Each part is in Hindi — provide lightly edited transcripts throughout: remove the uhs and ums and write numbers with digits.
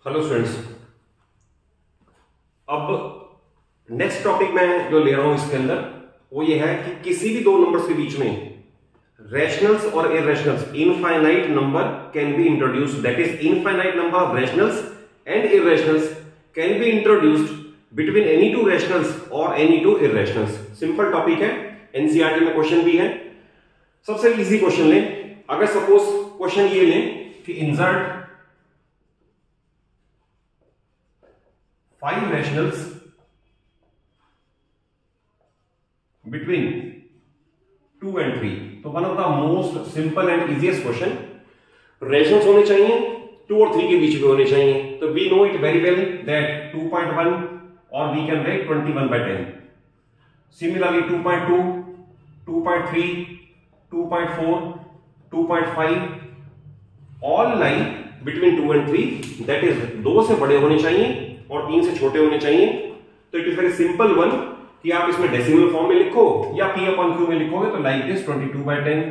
हेलो स्टूडेंट्स, अब नेक्स्ट टॉपिक मैं जो ले रहा हूं इसके अंदर वो ये है कि किसी भी दो नंबर्स के बीच में रैशनल्स और irrationals infinite number can be introduced, that is infinite number of rationals and irrationals can be introduced between any two rationals और any two irrationals. Simple topic है, एनसीईआरटी में क्वेश्चन भी है। सबसे इजी क्वेश्चन लें। अगर सपोज क्वेश्चन ये लें कि इंसर्ट 5 rationals between 2 and 3, तो one of the most simple and easiest question. Rationals होने चाहिए 2 और 3 के बीच में होने चाहिए, तो we know it very well that 2.1 और we can write 21/10। Similarly 2.2, 2.3, 2.4, 2.5 all lie between 2 and 3, that is 2 से बड़े होने चाहिए और 3 से छोटे होने चाहिए। तो it is very simple one कि आप इसमें डेसिमल फॉर्म में लिखो या p/q में लिखोगे तो like this 22/10,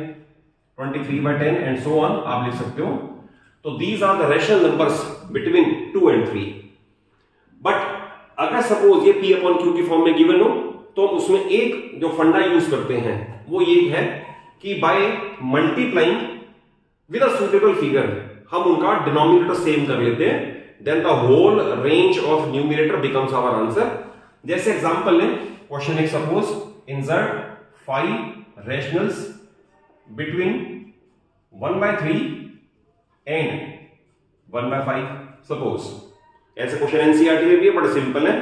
23/10 and so on आप लिख सकते हो। तो these are the rational numbers between 2 and 3। But अगर सपोज ये p/q की फॉर्म में गिवन हो तो हम उसमें एक जो फंडा यूज करते हैं वो ये है कि by multiplying with a suitable figure हम उनका डिनोमिनेटर सेम कर लेते हैं, then the whole range of numerator becomes our answer। जैसे एग्जांपल लें, क्वेश्चन एक suppose insert 5 rationals between 1/3 and 1/5 suppose. ऐसे क्वेश्चन एनसीईआरटी में भी है, बड़ा सिंपल है।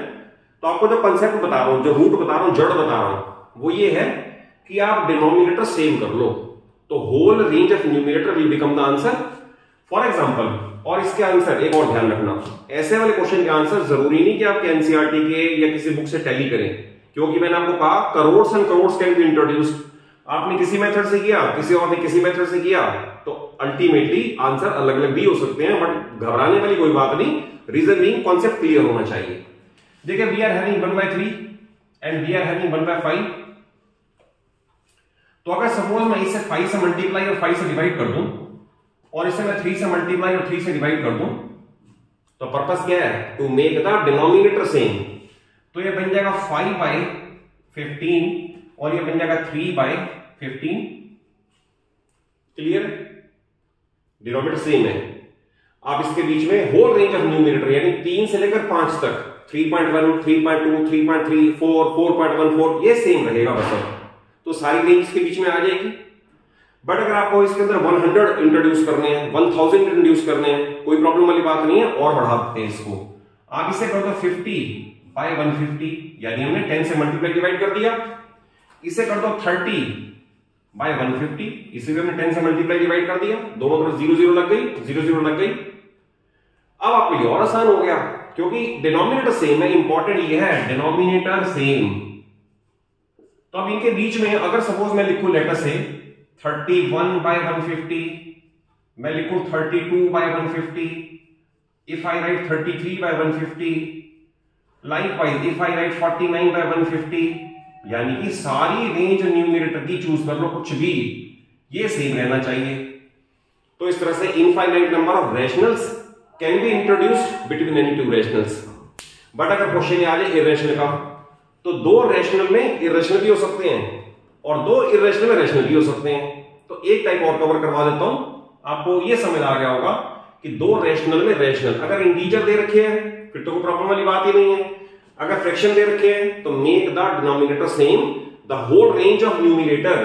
तो आपको जो कंसेप्ट बता रहा हूं, जो रूट बता रहा हूं, जड़ बता रहा हूं, वो ये है कि आप डिनोमिनेटर सेम कर लो तो whole range of numerator will become the answer. For example, और इसके आंसर एक और ध्यान रखना, ऐसे वाले क्वेश्चन के आंसर जरूरी नहीं कि आपके एनसीईआरटी के या किसी बुक से टैली करें, क्योंकि मैंने आपको कहा crores and crores can be introduced. आपने किसी मेथड से किया, किसी और ने किसी मेथड से किया, तो अल्टीमेटली आंसर अलग अलग भी हो सकते हैं। बट घबराने वाली कोई बात नहीं, रीजन बीइंग कॉन्सेप्ट क्लियर होना चाहिए। देखिए, we are having 1/3 and we are having 1/5। तो अगर सपोज मैं इसे 5 से मल्टीप्लाई और 5 से डिवाइड कर दूं और इसे मैं 3 से मल्टीप्लाई और 3 से डिवाइड कर दूं, तो पर्पस क्या है? To make the denominator same. तो ये बन जाएगा 5/15 और ये बन जाएगा 3/15। क्लियर? डिनोमिनेटर सेम है। आप इसके बीच में होल रेंज ऑफ न्यूमिनेटर यानी 3 से लेकर 5 तक 3.1, 3.2, 3.3, 4, 4.14 ये सेम रहेगा बस। तो सारी रेंज इसके बीच में आ जाएगी। बट अगर आपको इसके अंदर 100 इंट्रोड्यूस करने हैं, 1000 इंट्रोड्यूस करने हैं, कोई प्रॉब्लम वाली बात नहीं है, और बढ़ा सकते हैं इसको। आप इसे कर दो 50/150, यानी हमने 10 से मल्टीप्लाई डिवाइड कर दिया। इसे कर दो 30/150, इसे भी हमने 10 से मल्टीप्लाई डिवाइड कर दिया। दोनों तरफ 0 0 लग गई, 0 0 लग गई। अब आपके लिए और आसान हो गया क्योंकि डिनोमिनेटर सेम है। इंपॉर्टेंट ये है डिनोमिनेटर सेम। तो अब इनके बीच में अगर सपोज मैं लिखूं लेटर से 31/150, मैं लिखूं 32/150, if I write 33/150, likewise if I write 49/150, यानी कि सारी रेंज न्यूमिनेटर की चूज कर लो, कुछ भी ये सेम रहना चाहिए। तो इस तरह से infinite number of rationals can be introduced between any two rationals. But अगर क्वेश्चन आ जाए इररेशनल का, तो 2 रैशनल में इररेशनल भी हो सकते हैं और 2 इररेशनल में रैशनल भी हो सकते हैं। तो एक टाइप और कवर करवा देता हूं, आपको ये समझ आ गया होगा कि 2 रैशनल में रैशनल। अगर इंटीजर दे रखे हैं फिर तो कोई प्रॉब्लम वाली बात ही नहीं है। अगर फ्रैक्शन दे रखे हैं तो make the denominator same, the whole range of numerator,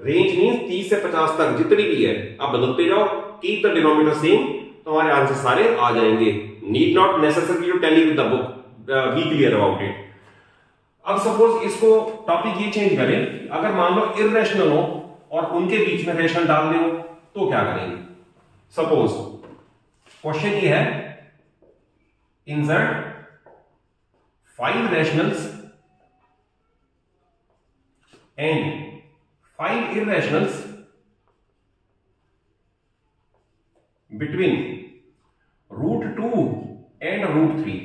range means 30 से 50 तक जितनी भी है आप बदलते जाओ, कीप द डिनोमिनेटर सेम, तो हमारे आंसर सारे आ जाएंगे। Need not necessary to tell you the book, be clear about it. अब सपोज इसको टॉपिक ये चेंज करें, अगर मान लो इररेशनल हो और उनके बीच में रैशनल डाल दो तो क्या करेंगे? सपोज क्वेश्चन ये है insert 5 rationals and 5 irrationals between √2 and √3।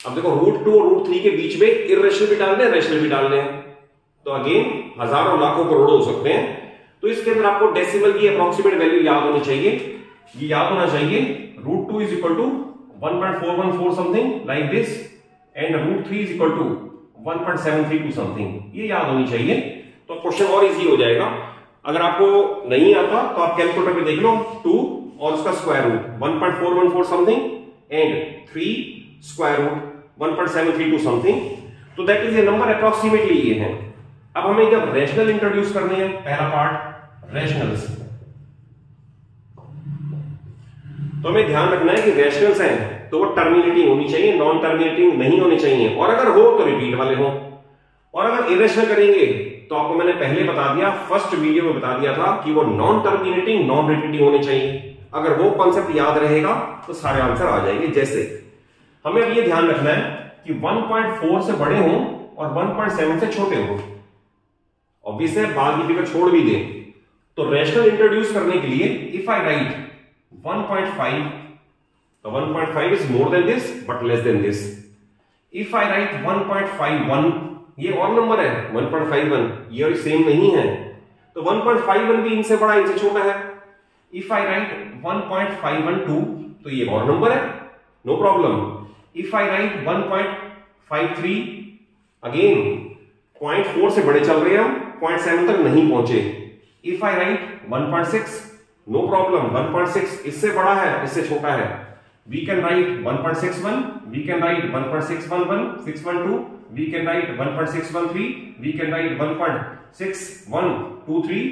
अब देखो √2 और √3 के बीच में इररेशनल भी डालने हैं, रैशनल भी डालने हैं, तो अगेन हजारों लाखों करोड़ों हो सकते हैं। तो इसके अंदर आपको डेसिमल की अप्रोक्सीमेट वैल्यू याद होनी चाहिए। ये याद होना चाहिए 2 is equal to 1.414 something like this and root 3 is equal to 1.732 something, ये याद होनी चाहिए तो क्वेश्चन और इजी हो जाएगा। अगर आपको नहीं आता तो आप कैलकुलेटर पे देख लो 2 और उसका square root 1.414 something and 3 square root 1.732 something, तो that is a number approximately ये है। अब हमें जब रैशनल इंट्रोड्यूस करने हैं, पहला पार्ट रैशनल्स, तो हमें ध्यान रखना है कि रैशनल्स हैं तो वो टर्मिनेटिंग होनी चाहिए, नॉन टर्मिनेटिंग नहीं होनी चाहिए, और अगर हो तो रिपीट वाले हो। और अगर इरेशनल करेंगे तो आपको मैंने पहले बता दिया, फर्स्ट वीडियो में बता दिया था कि वो नॉन टर्मिनेटिंग नॉन रिपीटिंग होने चाहिए। अगर वो कॉन्सेप्ट याद रहेगा तो सारे आंसर आ जाएंगे। जैसे हमें अब ये ध्यान रखना है कि 1.4 से बड़े हों और 1.7 से छोटे हों। ऑब्वियस है, बाद की फिगर छोड़ भी दें तो रैशनल इंट्रोड्यूस करने के लिए इफ आई राइट 1.5, तो 1.5 is more than this but less than this. If I right 1.51, ये और नंबर है 1.51, ये सेम नहीं है, तो 1.51 भी इनसे बड़ा इनसे छोटा है। इफ आई राइट 1.512, तो ये और नंबर है, no problem. If I write 1.53, again 0.4 से बड़े चल रहे हैं हम, 0.7 तक नहीं पहुंचे। If I write 1.6, no problem, 1.6 इससे बड़ा है इससे छोटा है। We can write 1.61, we can write 1.611, 612, we can write 1.613, we can write 1.6123।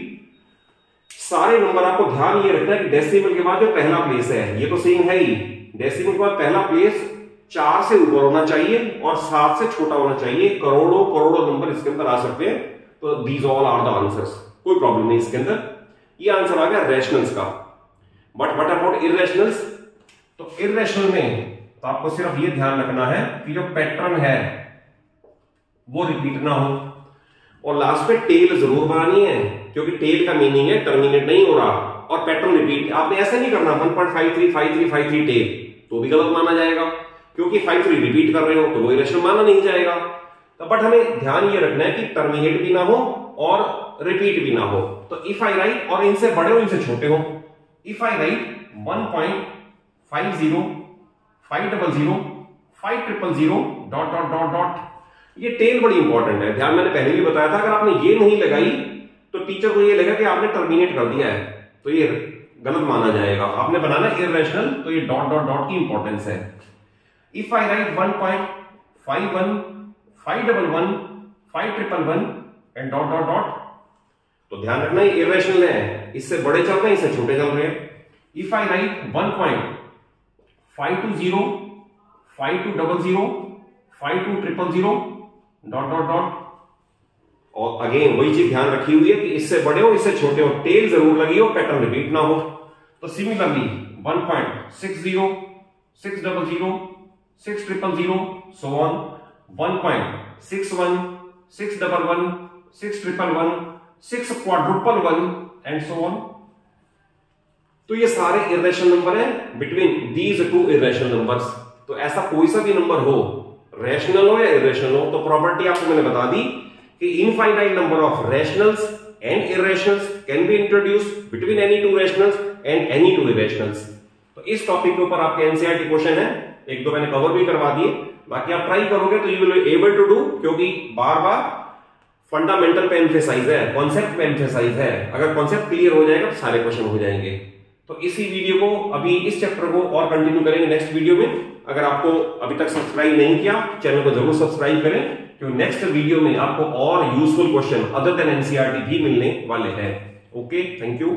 सारे नंबर आपको ध्यान ये रखना है कि डेसिमल के बाद जो पहला प्लेस है ये तो सेम है ही, डेसिमल के बाद पहला प्लेस 4 से ऊपर होना चाहिए और 7 से छोटा होना चाहिए। करोड़ों करोड़ों नंबर इसके अंदर आ सकते हैं, तो these all are the answers, कोई प्रॉब्लम नहीं इसके अंदर। ये आंसर आ गया रैशनल्स का। But what about irrationals? तो इररेशनल में तो आपको सिर्फ ये ध्यान रखना है कि जो पैटर्न है वो रिपीट ना हो, और लास्ट में टेल जरूर बनानी है, क्योंकि टेल का मीनिंग है टर्मिनेट नहीं हो रहा और पैटर्न रिपीट। आपने ऐसा नहीं करना 1.53 53 53 टेल, तो भी गलत माना जाएगा, क्योंकि 53 रिपीट कर रहे हो तो वो इरेशनल माना नहीं जाएगा। तो बट हमें ध्यान ये रखना है कि टर्मिनेट भी ना हो और रिपीट भी ना हो। तो इफ आई राइट, और इनसे बड़े हो इनसे छोटे हो, if I right 1.50 500 5000 dot dot dot dot, ये टेल बड़ी इंपॉर्टेंट है, ध्यान मैंने पहले भी बताया था। अगर आपने ये नहीं लगाई तो टीचर को ये लगा कि आपने टर्मिनेट कर दिया है, तो ये गलत माना जाएगा। आपने बनाना इररेशनल, तो ये डॉट डॉट डॉट की इंपॉर्टेंस है। If I right 1.51 511 5111 and dot dot dot, तो ध्यान रखना ये इररेशनल है, इससे बड़े चल रहे हैं इससे छोटे चल रहे हैं। If I right 1.520 5200 52000 dot dot dot, और अगेन वही चीज ध्यान रखी हुई है कि इससे बड़े हो इससे छोटे हो, टेल जरूर लगी हो, पैटर्न रिपीट ना हो। तो similarly 1.60 600 6000 so on, 1.61 611 6111 6 quadruple 1 and so on. तो ये सारे इररेशनल नंबर हैं between these two irrational numbers. तो ऐसा कोई सा भी नंबर हो, रैशनल हो या इरेशनल हो, तो प्रॉपर्टी आपको मैंने बता दी कि infinite number of rationals and irrationals can be introduced between any two rationals and any two irrationals. तो इस टॉपिक के ऊपर आपके एनसीईआरटी क्वेश्चन है, एक दो मैंने कवर भी करवा दिए, बाकी आप ट्राई करोगे तो you will be able to do, क्योंकि बार बार फंडामेंटल पे एम्फेसाइज है, कॉन्सेप्ट पे एम्फेसाइज है। अगर कॉन्सेप्ट क्लियर हो जाएगा तो सारे क्वेश्चन हो जाएंगे। तो इसी वीडियो को, अभी इस चैप्टर को और कंटिन्यू करेंगे नेक्स्ट वीडियो में। अगर आपको अभी तक सब्सक्राइब नहीं किया, चैनल को जरूर सब्सक्राइब करें, क्योंकि नेक्स्ट वीडियो में आपको और useful question other than NCERT भी मिलने वाले हैं। Okay, thank you.